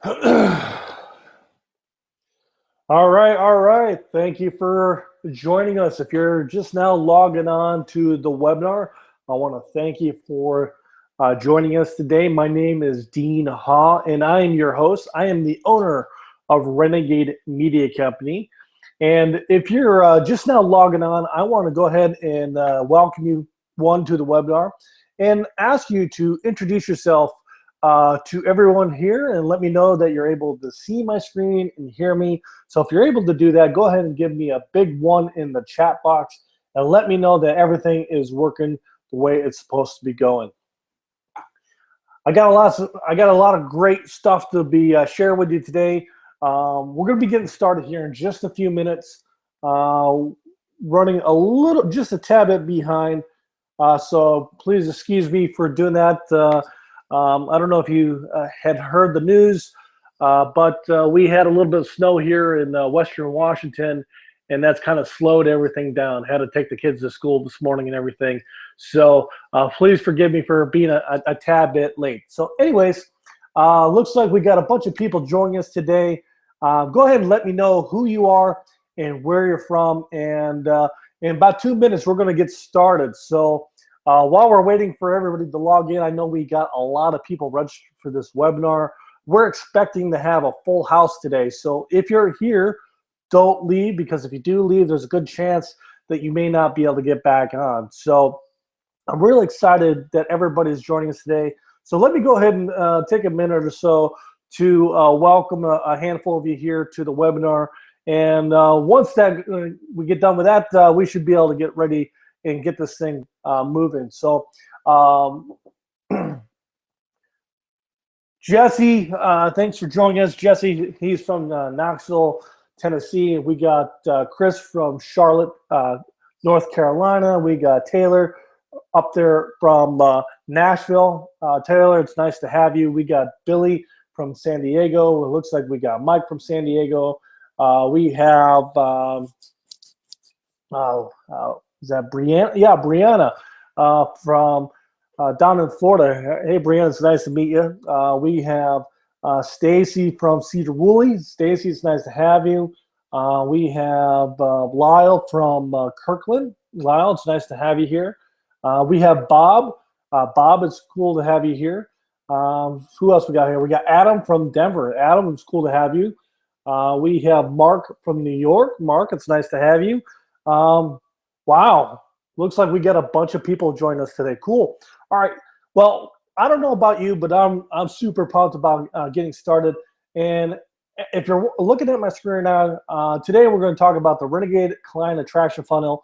All right, all right. Thank you for joining us. If you're just now logging on to the webinar, I want to thank you for joining us today. My name is Dean Ha, and I am your host. I am the owner of Renegade Media Company. And if you're just now logging on, I want to go ahead and welcome you, one, to the webinar and ask you to introduce yourself to everyone here and let me know that you're able to see my screen and hear me. So if you're able to do that, go ahead and give me a big one in the chat box and let me know that everything is working the way it's supposed to be going. I got a lot of great stuff to be sharing with you today. We're going to be getting started here in just a few minutes. Running just a tad bit behind. So please excuse me for doing that. I don't know if you had heard the news, but we had a little bit of snow here in Western Washington, and that's kind of slowed everything down. Had to take the kids to school this morning and everything. So please forgive me for being a tad bit late. So anyways, looks like we got a bunch of people joining us today. Go ahead and let me know who you are and where you're from. And in about 2 minutes, we're going to get started. So while we're waiting for everybody to log in, I know we got a lot of people registered for this webinar. We're expecting to have a full house today. So if you're here, don't leave, because if you do leave, there's a good chance that you may not be able to get back on. So I'm really excited that everybody's joining us today. So let me go ahead and take a minute or so to welcome a handful of you here to the webinar. And once that we get done with that, we should be able to get ready and get this thing moving. So Jesse, thanks for joining us. Jesse, he's from Knoxville, Tennessee. We got Chris from Charlotte, North Carolina. We got Taylor up there from Nashville. Taylor, it's nice to have you. We got Billy from San Diego. It looks like we got Mike from San Diego. We have is that Brianna? Yeah, Brianna from down in Florida. Hey, Brianna, it's nice to meet you. We have Stacy from Cedar Woolley. Stacy, it's nice to have you. We have Lyle from Kirkland. Lyle, it's nice to have you here. We have Bob. Bob, it's cool to have you here. Who else we got here? We got Adam from Denver. Adam, it's cool to have you. We have Mark from New York. Mark, it's nice to have you. Wow, looks like we got a bunch of people join us today. Cool. All right. Well, I don't know about you, but I'm super pumped about getting started. And if you're looking at my screen now, today we're going to talk about the Renegade Client Attraction Funnel,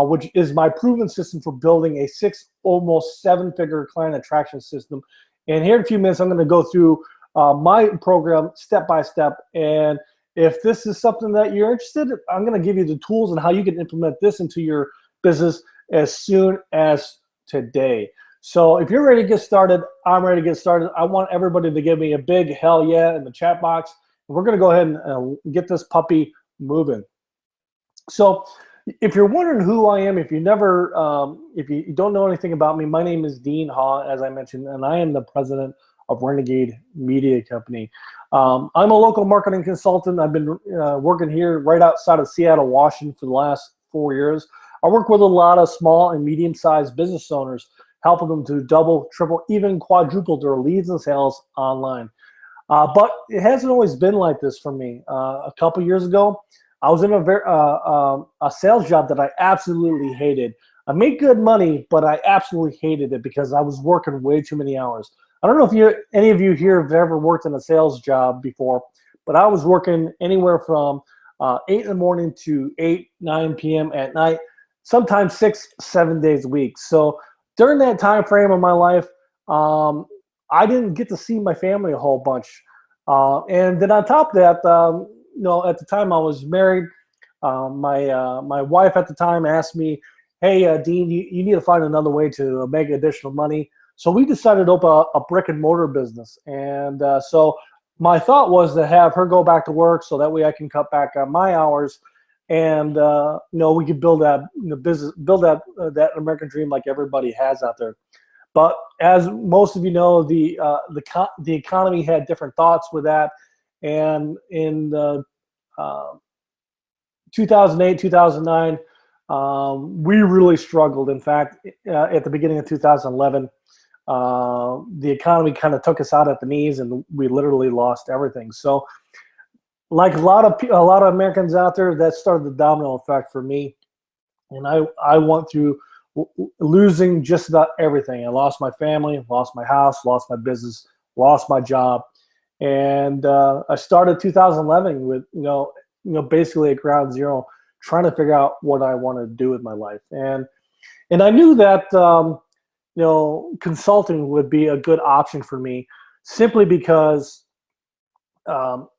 which is my proven system for building a almost seven-figure client attraction system. And here in a few minutes, I'm going to go through my program step by step. And if this is something that you're interested in, I'm going to give you the tools and how you can implement this into your business as soon as today. So if you're ready to get started, I'm ready to get started. I want everybody to give me a big hell yeah in the chat box. We're going to go ahead and get this puppy moving. So if you're wondering who I am, if you don't know anything about me, my name is Dean Ha, as I mentioned, and I am the president of Renegade Media Company. I'm a local marketing consultant. I've been working here right outside of Seattle, Washington for the last 4 years. I work with a lot of small and medium-sized business owners, helping them to double, triple, even quadruple their leads and sales online. But it hasn't always been like this for me. A couple years ago, I was in a sales job that I absolutely hated. I made good money, but I absolutely hated it because I was working way too many hours. I don't know if any of you here have ever worked in a sales job before, but I was working anywhere from 8 in the morning to 9 p.m. at night, sometimes 6, 7 days a week. So during that time frame of my life, I didn't get to see my family a whole bunch. And then on top of that, at the time I was married, my wife at the time asked me, hey, Dean, you need to find another way to make additional money. So we decided to open a brick and mortar business. And so my thought was to have her go back to work so that way I can cut back on my hours, and we could build that business, build that American dream like everybody has out there. But as most of you know, the economy had different thoughts with that, and in the 2008, 2009, we really struggled. In fact, at the beginning of 2011, the economy kind of took us out at the knees, and we literally lost everything. So, like a lot of Americans out there, that started the domino effect for me, and I went through losing just about everything. I lost my family, lost my house, lost my business, lost my job, and I started 2011 with basically at ground zero, trying to figure out what I want to do with my life. And I knew that consulting would be a good option for me, simply because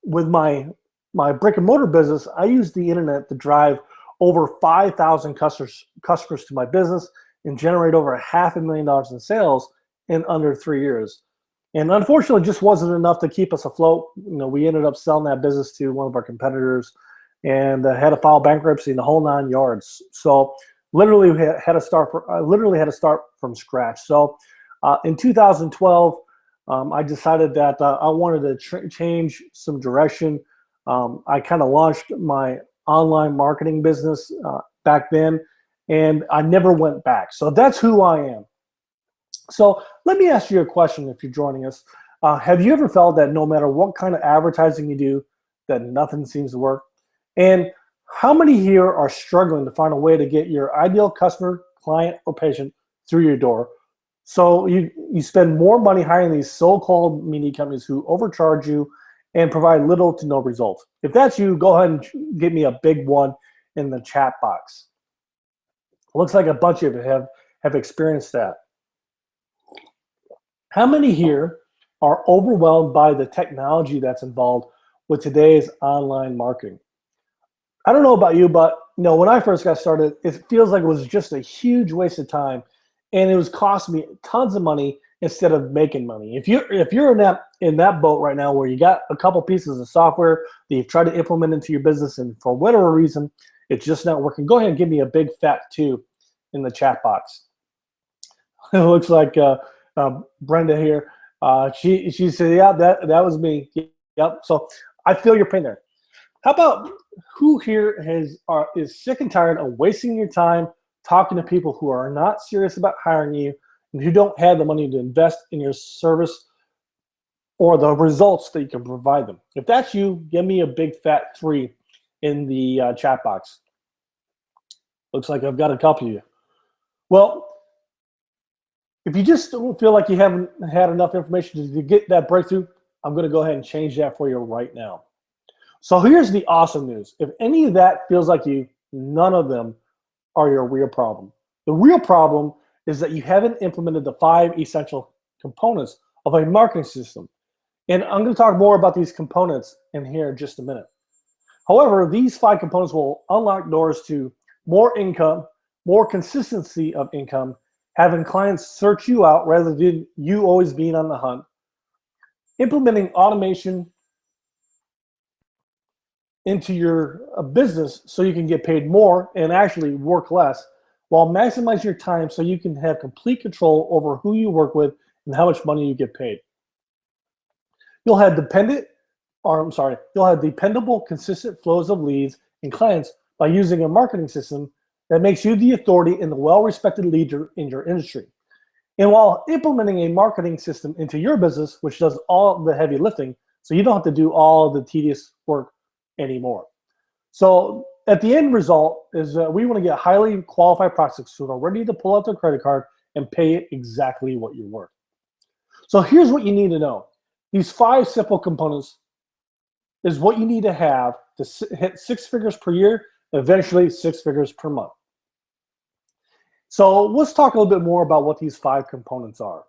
with my brick and mortar business, I used the internet to drive over 5,000 customers to my business and generate over $500,000 in sales in under 3 years. And unfortunately, it just wasn't enough to keep us afloat. We ended up selling that business to one of our competitors, and had to file bankruptcy in the whole 9 yards. So literally had to start from scratch. So in 2012, I decided that I wanted to change some direction. I kind of launched my online marketing business back then, and I never went back. So that's who I am. So let me ask you a question if you're joining us. Have you ever felt that no matter what kind of advertising you do, that nothing seems to work? And how many here are struggling to find a way to get your ideal customer, client, or patient through your door? So you spend more money hiring these so-called media companies who overcharge you and provide little to no results. If that's you, go ahead and give me a big one in the chat box. Looks like a bunch of you have experienced that. How many here are overwhelmed by the technology that's involved with today's online marketing? I don't know about you, but when I first got started, it feels like it was just a huge waste of time, and it was costing me tons of money instead of making money. If you're in that boat right now, where you got a couple pieces of software that you've tried to implement into your business, and for whatever reason it's just not working, go ahead and give me a big fat 2 in the chat box. It looks like Brenda here. She said, yeah, that was me. Yep. So I feel your pain there. How about who here is sick and tired of wasting your time talking to people who are not serious about hiring you and who don't have the money to invest in your service or the results that you can provide them? If that's you, give me a big fat 3 in the chat box. Looks like I've got a couple of you. Well, if you just don't feel like you haven't had enough information to get that breakthrough, I'm going to go ahead and change that for you right now. So here's the awesome news. If any of that feels like you, none of them are your real problem. The real problem is that you haven't implemented the 5 essential components of a marketing system. And I'm going to talk more about these components in here in just a minute. However, these 5 components will unlock doors to more income, more consistency of income, having clients search you out rather than you always being on the hunt, implementing automation into your business so you can get paid more and actually work less, while maximizing your time so you can have complete control over who you work with and how much money you get paid. You'll have dependable, consistent flows of leads and clients by using a marketing system that makes you the authority and the well-respected leader in your industry. And while implementing a marketing system into your business, which does all the heavy lifting, so you don't have to do all the tedious work anymore. So at the end result is we want to get highly qualified prospects who are ready to pull out their credit card and pay it exactly what you're worth. So here's what you need to know. These 5 simple components is what you need to have to hit 6 figures per year, eventually 6 figures per month. So let's talk a little bit more about what these 5 components are.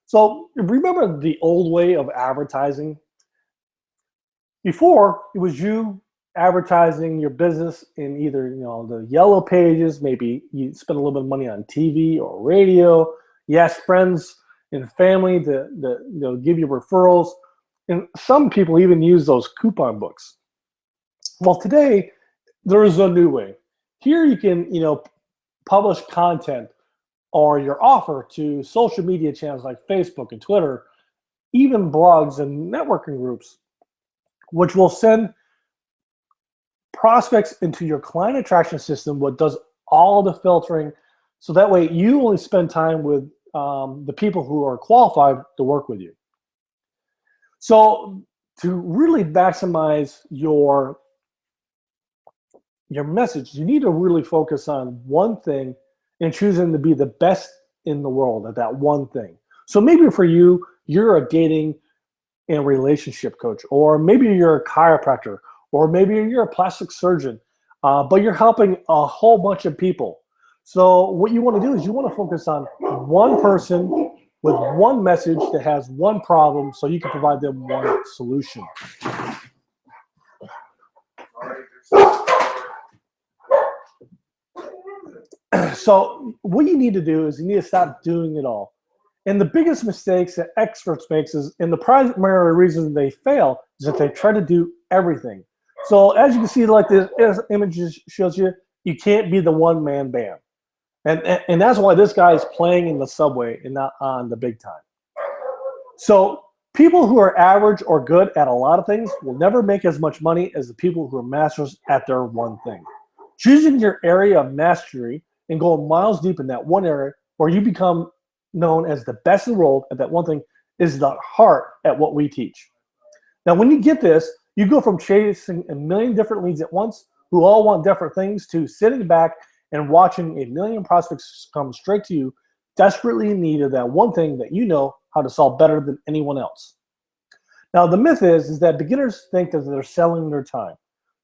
So remember the old way of advertising? Before, it was you advertising your business in either the yellow pages, maybe you spend a little bit of money on TV or radio, you ask friends and family to give you referrals, and some people even use those coupon books. Well, today, there is a new way. Here you can publish content or your offer to social media channels like Facebook and Twitter, even blogs and networking groups, which will send prospects into your client attraction system, what does all the filtering. So that way you only spend time with the people who are qualified to work with you. So to really maximize your message, you need to really focus on one thing and choosing to be the best in the world at that one thing. So maybe for you, you're a dating and relationship coach, or maybe you're a chiropractor, or maybe you're a plastic surgeon, but you're helping a whole bunch of people. So what you want to do is you want to focus on one person with one message that has one problem, so you can provide them one solution. So what you need to do is you need to stop doing it all. And the biggest mistakes that experts make is, and the primary reason they fail, is that they try to do everything. So as you can see, like this image shows you, you can't be the one-man band. And that's why this guy is playing in the subway and not on the big time. So people who are average or good at a lot of things will never make as much money as the people who are masters at their one thing. Choosing your area of mastery and going miles deep in that one area where you become known as the best in the world at that one thing is the heart at what we teach. Now, when you get this, you go from chasing a million different leads at once who all want different things to sitting back and watching a million prospects come straight to you, desperately in need of that one thing that you know how to solve better than anyone else. Now, the myth is that beginners think that they're selling their time.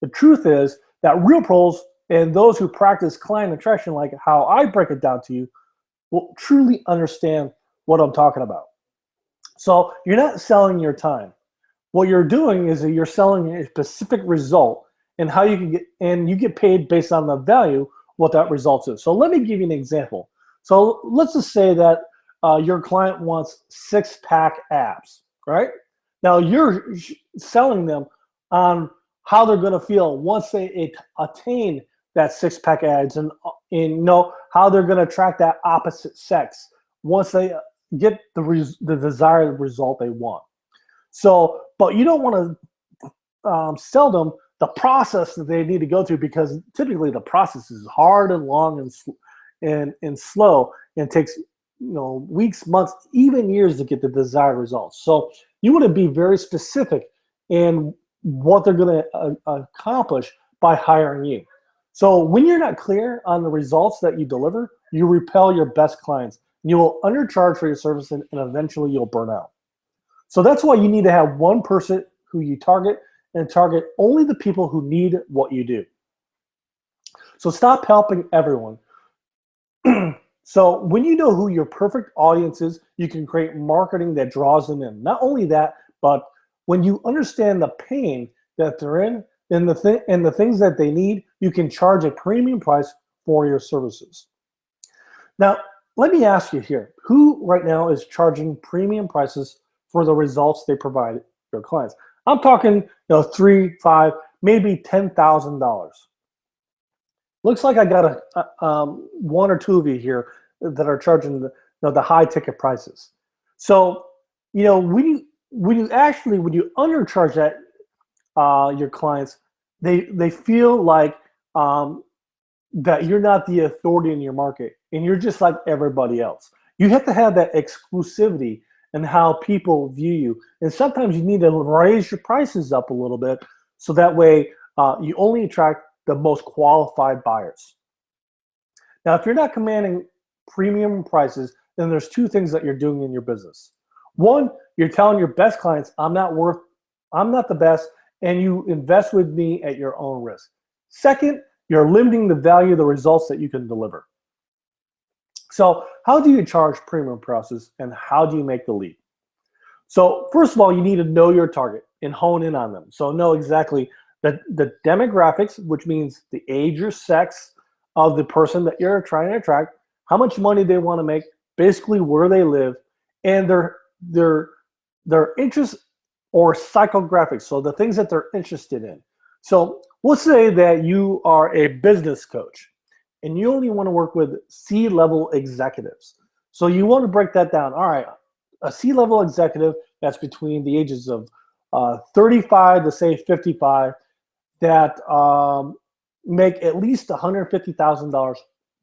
The truth is that real pros and those who practice client attraction, like how I break it down to you, will truly understand what I'm talking about. So you're not selling your time. What you're doing is that you're selling a specific result and how you can get, and you get paid based on the value what that result is. So let me give you an example. So let's just say that your client wants six-pack abs, right? Now you're selling them on how they're going to feel once they attain that six-pack abs, and know how they're going to attract that opposite sex once they get the desired result they want. So, but you don't want to sell them the process that they need to go through, because typically the process is hard and long and slow, and takes weeks, months, even years to get the desired results. So you want to be very specific in what they're going to accomplish by hiring you. So when you're not clear on the results that you deliver, you repel your best clients. You will undercharge for your service, and eventually you'll burn out. So that's why you need to have one person who you target, and target only the people who need what you do. So stop helping everyone. So when you know who your perfect audience is, you can create marketing that draws them in. Not only that, but when you understand the pain that they're in and the things that they need, you can charge a premium price for your services. Now, let me ask you here, who right now is charging premium prices for the results they provide their clients? I'm talking, $3,000, $5,000, maybe $10,000. Looks like I got one or two of you here that are charging the high ticket prices. So, when you undercharge that your clients, they feel like that you're not the authority in your market, and you're just like everybody else. You have to have that exclusivity and how people view you. And sometimes you need to raise your prices up a little bit, so that way you only attract the most qualified buyers. Now, if you're not commanding premium prices, then there's two things that you're doing in your business. One, you're telling your best clients, I'm not the best, and you invest with me at your own risk. Second, you're limiting the value of the results that you can deliver. So how do you charge premium prices, and how do you make the leap? So first of all, you need to know your target and hone in on them. So know exactly the demographics, which means the age or sex of the person that you're trying to attract, how much money they want to make, basically where they live, and their interests or psychographics, so the things that they're interested in. So let's say that you are a business coach, and you only want to work with C-level executives. So you want to break that down. All right, a C-level executive that's between the ages of 35 to say 55 that make at least $150,000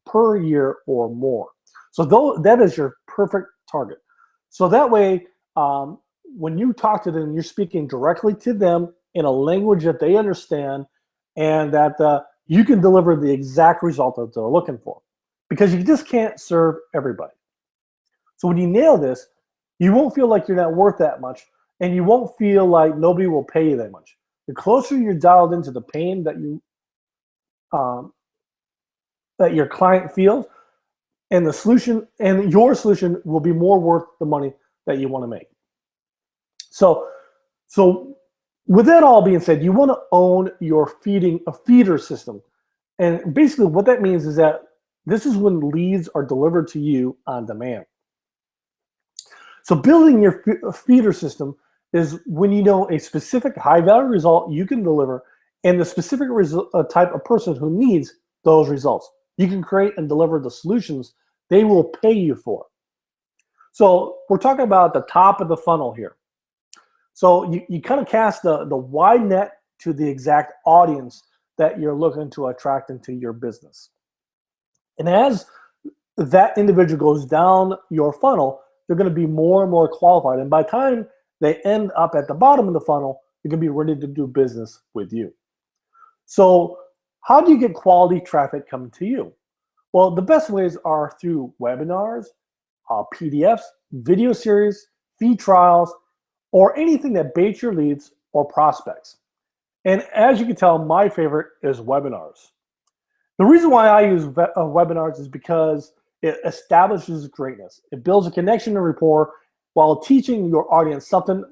per year or more. So that is your perfect target. So that way, when you talk to them, you're speaking directly to them in a language that they understand, and that you can deliver the exact result that they're looking for, because you just can't serve everybody. So when you nail this, you won't feel like you're not worth that much, and you won't feel like nobody will pay you that much. The closer you're dialed into the pain that your client feels, and the solution, and your solution will be more worth the money that you want to make. So with that all being said, you want to own your feeder system. And basically what that means is that this is when leads are delivered to you on demand. So building your feeder system is when you know a specific high-value result you can deliver and the specific type of person who needs those results. You can create and deliver the solutions they will pay you for. So we're talking about the top of the funnel here. So you kind of cast the wide net to the exact audience that you're looking to attract into your business. And as that individual goes down your funnel, they're going to be more and more qualified. And by the time they end up at the bottom of the funnel, they're going to be ready to do business with you. So how do you get quality traffic coming to you? Well, the best ways are through webinars, PDFs, video series, free trials, or anything that baits your leads or prospects. And as you can tell, my favorite is webinars. The reason why I use webinars is because it establishes greatness. It builds a connection and rapport while teaching your audience something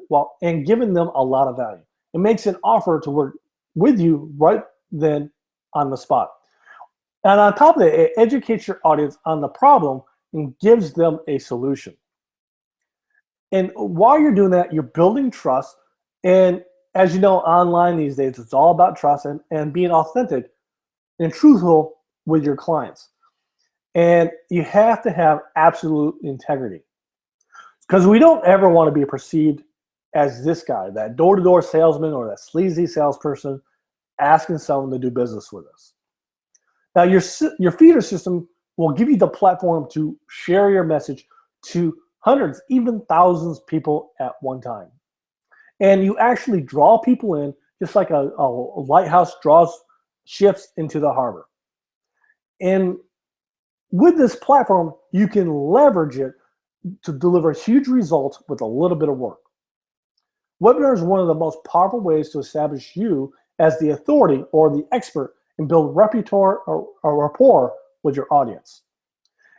and giving them a lot of value. It makes an offer to work with you right then on the spot. And on top of that, it educates your audience on the problem and gives them a solution. And while you're doing that, you're building trust. And as you know, online these days, it's all about trust and being authentic and truthful with your clients. And you have to have absolute integrity, because we don't ever want to be perceived as this guy, that door-to-door salesman or that sleazy salesperson asking someone to do business with us. Now, your feeder system will give you the platform to share your message to hundreds, even thousands of people at one time. And you actually draw people in just like a lighthouse draws ships into the harbor. And with this platform, you can leverage it to deliver huge results with a little bit of work. Webinar is one of the most powerful ways to establish you as the authority or the expert and build rapport with your audience.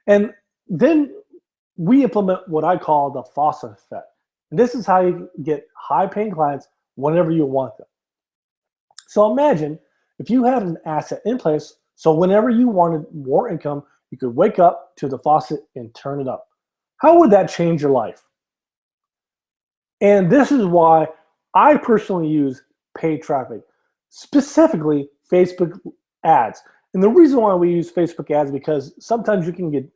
And then we implement what I call the Faucet effect. And this is how you get high-paying clients whenever you want them. So imagine if you had an asset in place, so whenever you wanted more income, you could wake up to the faucet and turn it up. How would that change your life? And this is why I personally use paid traffic, specifically Facebook ads. And the reason why we use Facebook ads is because sometimes you can get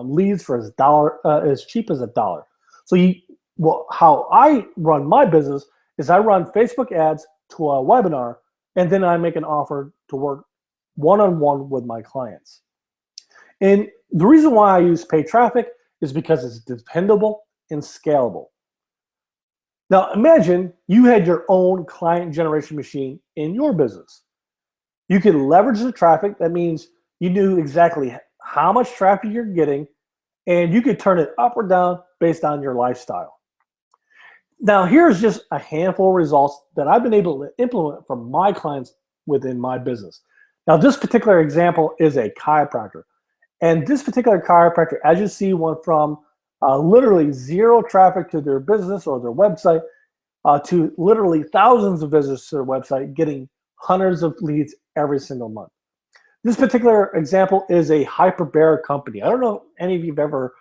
leads for as cheap as $1. So how I run my business is I run Facebook ads to a webinar, and then I make an offer to work one-on-one with my clients. And the reason why I use paid traffic is because it's dependable and scalable. Now imagine you had your own client generation machine in your business. You can leverage the traffic. That means you knew exactly how much traffic you're getting, and you could turn it up or down based on your lifestyle. Now here's just a handful of results that I've been able to implement for my clients within my business. Now this particular example is a chiropractor. And this particular chiropractor, as you see, went from literally zero traffic to their business or their website to literally thousands of visitors to their website, getting hundreds of leads every single month. This particular example is a hyperbaric company. I don't know if any of you have ever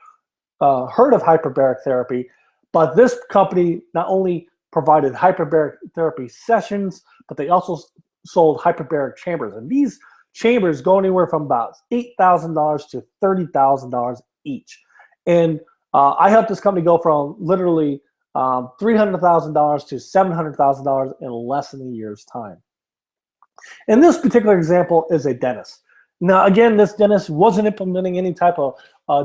heard of hyperbaric therapy, but this company not only provided hyperbaric therapy sessions, but they also sold hyperbaric chambers. And these chambers go anywhere from about $8,000 to $30,000 each. And I helped this company go from literally $300,000 to $700,000 in less than a year's time. And this particular example is a dentist. Now, again, this dentist wasn't implementing any type of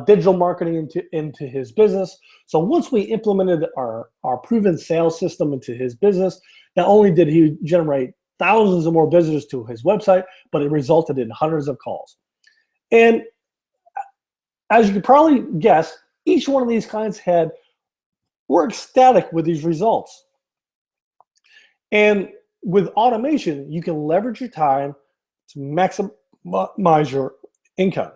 digital marketing into his business. So once we implemented our proven sales system into his business, not only did he generate thousands of more visitors to his website, but it resulted in hundreds of calls. And as you could probably guess, each one of these clients were ecstatic with these results. And with automation, you can leverage your time to maximize your income.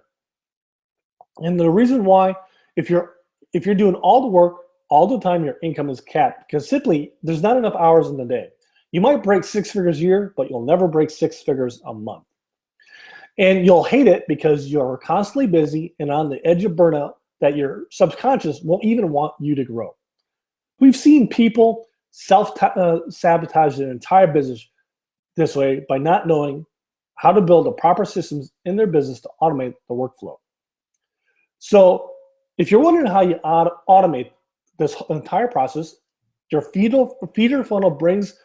And the reason why, if you're doing all the work all the time, your income is capped, because simply there's not enough hours in the day. You might break 6 figures a year, but you'll never break 6 figures a month. And you'll hate it because you're constantly busy and on the edge of burnout that your subconscious won't even want you to grow. We've seen people self-sabotage their entire business this way by not knowing how to build the proper systems in their business to automate the workflow. So if you're wondering how you automate this entire process, your feeder funnel brings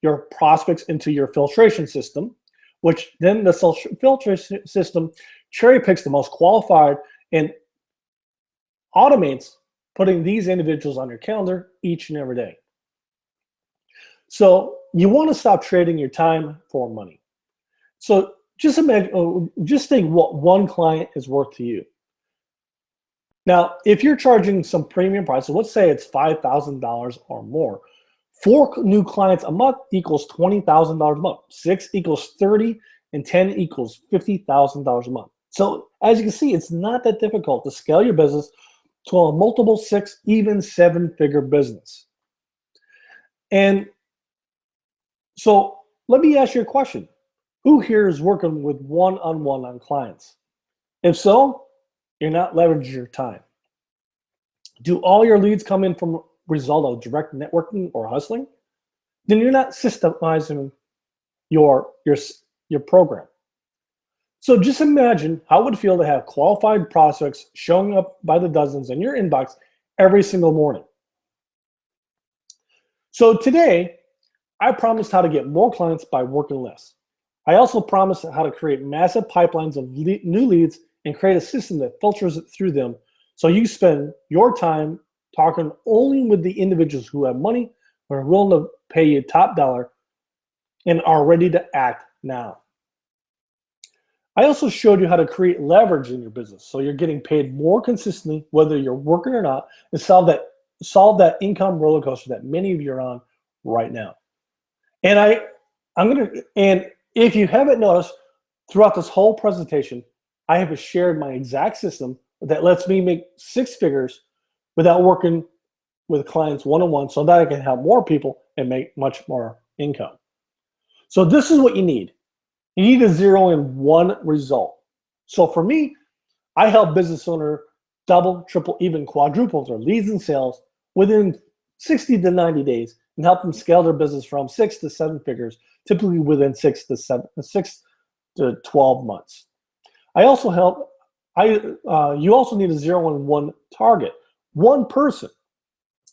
your prospects into your filtration system, which then the filtration system cherry picks the most qualified and automates putting these individuals on your calendar each and every day. So you want to stop trading your time for money. So just imagine, just think what one client is worth to you. Now, if you're charging some premium price, so let's say it's $5,000 or more, 4 new clients a month equals $20,000 a month. 6 equals 30, and 10 equals $50,000 a month. So as you can see, it's not that difficult to scale your business to a multiple 6, even 7-figure business. And so let me ask you a question. Who here is working with one-on-one on clients? If so, you're not leveraging your time. Do all your leads come in from result of direct networking or hustling? Then you're not systemizing your program. So just imagine how it would feel to have qualified prospects showing up by the dozens in your inbox every single morning. So today, I promised how to get more clients by working less. I also promised how to create massive pipelines of new leads and create a system that filters it through them so you spend your time talking only with the individuals who have money, who are willing to pay you top dollar, and are ready to act now. I also showed you how to create leverage in your business so you're getting paid more consistently whether you're working or not, and solve that income roller coaster that many of you are on right now. And and if you haven't noticed, throughout this whole presentation, I have shared my exact system that lets me make 6 figures without working with clients one-on-one so that I can help more people and make much more income. So this is what you need. You need to zero in one result. So for me, I help business owners double, triple, even quadruple their leads and sales within 60 to 90 days and help them scale their business from 6 to 7 figures, typically within 6 to 12 months. I also help, you also need to zero in one target, one person.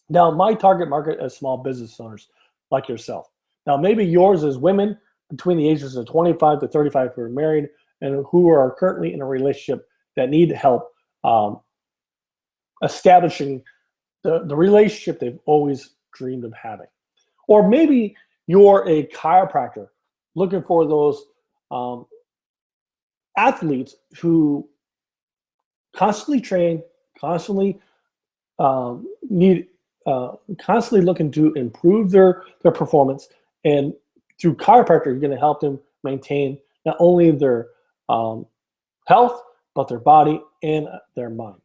Now, my target market is small business owners like yourself. Now, maybe yours is women between the ages of 25 to 35 who are married and who are currently in a relationship that need help establishing the relationship they've always dreamed of having. Or maybe you're a chiropractor looking for those athletes who constantly train, constantly constantly looking to improve their performance, and through chiropractor, you're going to help them maintain not only their health, but their body and their mind.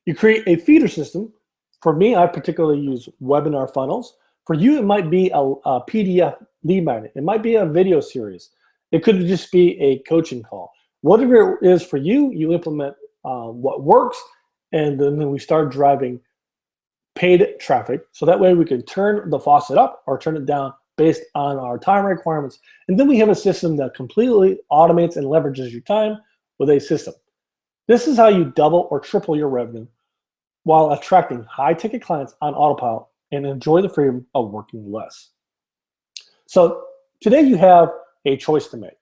You create a feeder system. For me, I particularly use webinar funnels. For you, it might be a PDF lead magnet. It might be a video series. It could just be a coaching call. Whatever it is for you, you implement what works, and then we start driving paid traffic. So that way we can turn the faucet up or turn it down based on our time requirements. And then we have a system that completely automates and leverages your time with a system. This is how you double or triple your revenue while attracting high-ticket clients on autopilot and enjoy the freedom of working less. So today you have a choice to make.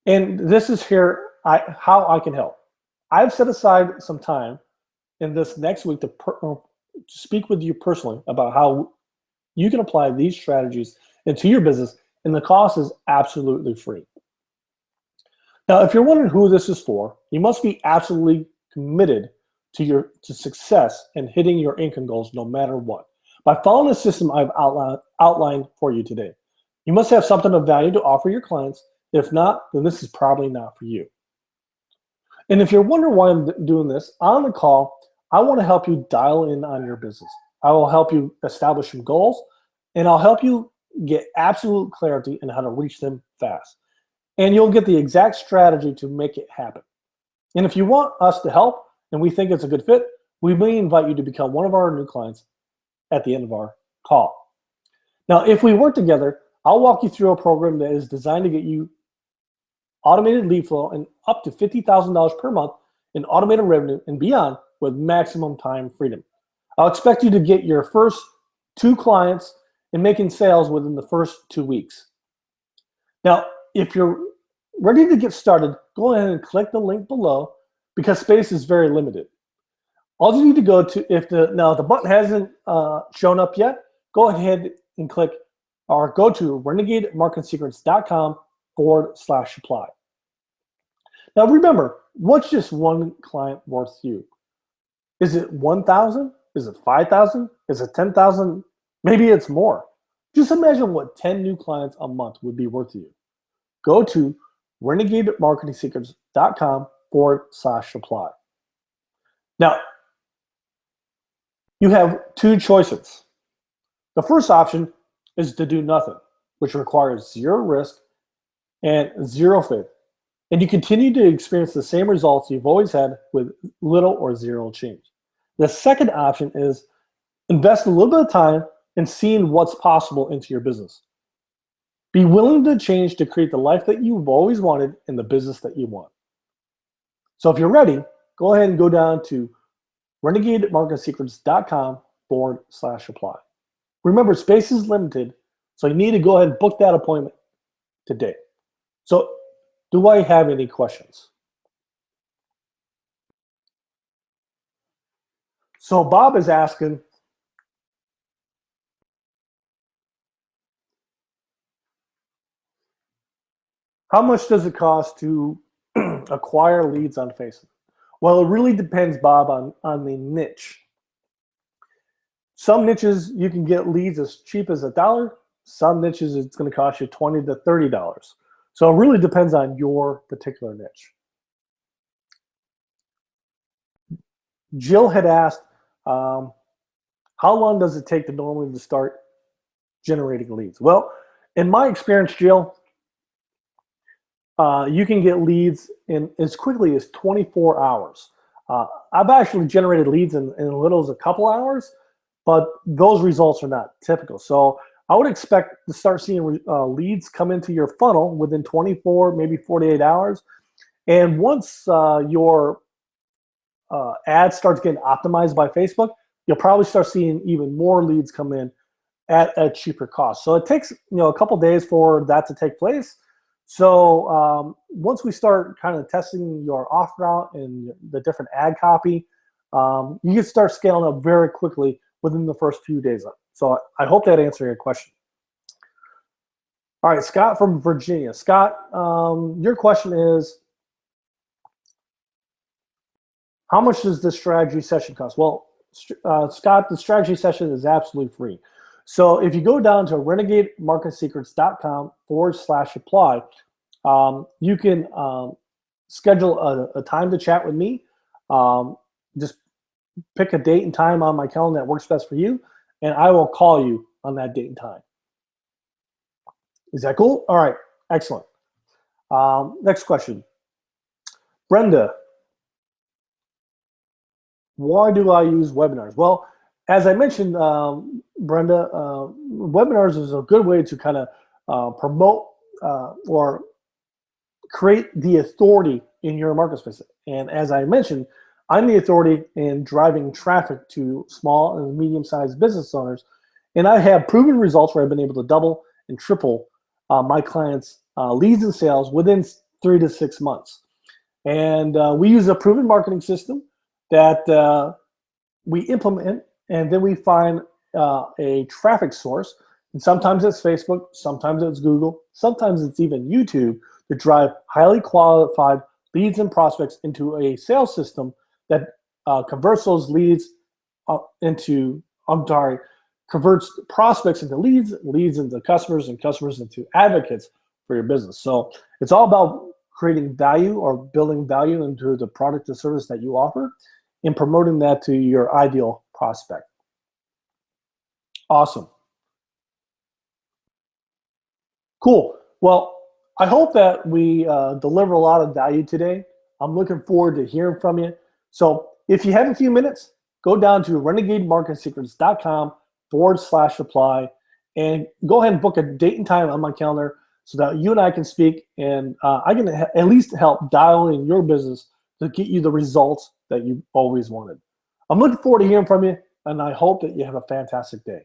And this is here how I can help. I've set aside some time in this next week to speak with you personally about how you can apply these strategies into your business, and the cost is absolutely free. Now, if you're wondering who this is for, you must be absolutely committed to success and hitting your income goals no matter what. By following the system I've outlined for you today, you must have something of value to offer your clients. If not, then this is probably not for you. And if you're wondering why I'm doing this, on the call, I want to help you dial in on your business. I will help you establish some goals, and I'll help you get absolute clarity on how to reach them fast. And you'll get the exact strategy to make it happen. And if you want us to help and we think it's a good fit, we may invite you to become one of our new clients at the end of our call. Now, if we work together, I'll walk you through a program that is designed to get you automated lead flow and up to $50,000 per month in automated revenue and beyond with maximum time freedom. I'll expect you to get your first 2 clients and making sales within the first 2 weeks. Now, if you're ready to get started, go ahead and click the link below because space is very limited. All you need to go to, if the button hasn't shown up yet, go ahead and click or go to renegademarketingsecrets.com/apply. Now remember, what's just one client worth you? Is it 1,000? Is it 5,000? Is it 10,000? Maybe it's more. Just imagine what 10 new clients a month would be worth you. Go to renegademarketingsecrets.com/apply. Now, you have 2 choices. The first option is to do nothing, which requires 0 risk and 0 faith. And you continue to experience the same results you've always had with little or 0 change. The second option is invest a little bit of time in seeing what's possible into your business. Be willing to change to create the life that you've always wanted and the business that you want. So if you're ready, go ahead and go down to renegademarketingsecrets.com/apply. Remember, space is limited, so you need to go ahead and book that appointment today. So, do I have any questions? So Bob is asking, how much does it cost to acquire leads on Facebook? Well, it really depends, Bob, on the niche. Some niches you can get leads as cheap as $1. Some niches it's going to cost you $20 to $30. So it really depends on your particular niche. Jill had asked, how long does it take to normally start generating leads? Well, in my experience, Jill, you can get leads in as quickly as 24 hours. I've actually generated leads in as little as a couple hours, but those results are not typical. So I would expect to start seeing leads come into your funnel within 24, maybe 48 hours. And once your ad starts getting optimized by Facebook, you'll probably start seeing even more leads come in at a cheaper cost. So it takes a couple days for that to take place. So once we start kind of testing your offer out and the different ad copy, you can start scaling up very quickly within the first few days. So I hope that answered your question. All right, Scott from Virginia. Scott, your question is, how much does this strategy session cost? Well, Scott, the strategy session is absolutely free. So if you go down to renegademarketingsecrets.com/apply, you can schedule a time to chat with me. Just pick a date and time on my calendar that works best for you, and I will call you on that date and time. Is that cool? All right, excellent. Next question. Brenda, why do I use webinars? Well, as I mentioned, Brenda, webinars is a good way to kind of promote or create the authority in your market space. And as I mentioned, I'm the authority in driving traffic to small and medium-sized business owners. And I have proven results where I've been able to double and triple my clients' leads and sales within 3 to 6 months. And we use a proven marketing system that we implement, and then we find a traffic source. And sometimes it's Facebook, sometimes it's Google, sometimes it's even YouTube to drive highly qualified leads and prospects into a sales system that converts those leads converts prospects into leads, leads into customers, and customers into advocates for your business. So it's all about creating value or building value into the product or service that you offer and promoting that to your ideal prospect. Awesome. Cool. Well, I hope that we deliver a lot of value today. I'm looking forward to hearing from you. So if you have a few minutes, go down to renegademarketingsecrets.com/apply and go ahead and book a date and time on my calendar so that you and I can speak, and I can at least help dial in your business to get you the results that you always wanted. I'm looking forward to hearing from you, and I hope that you have a fantastic day.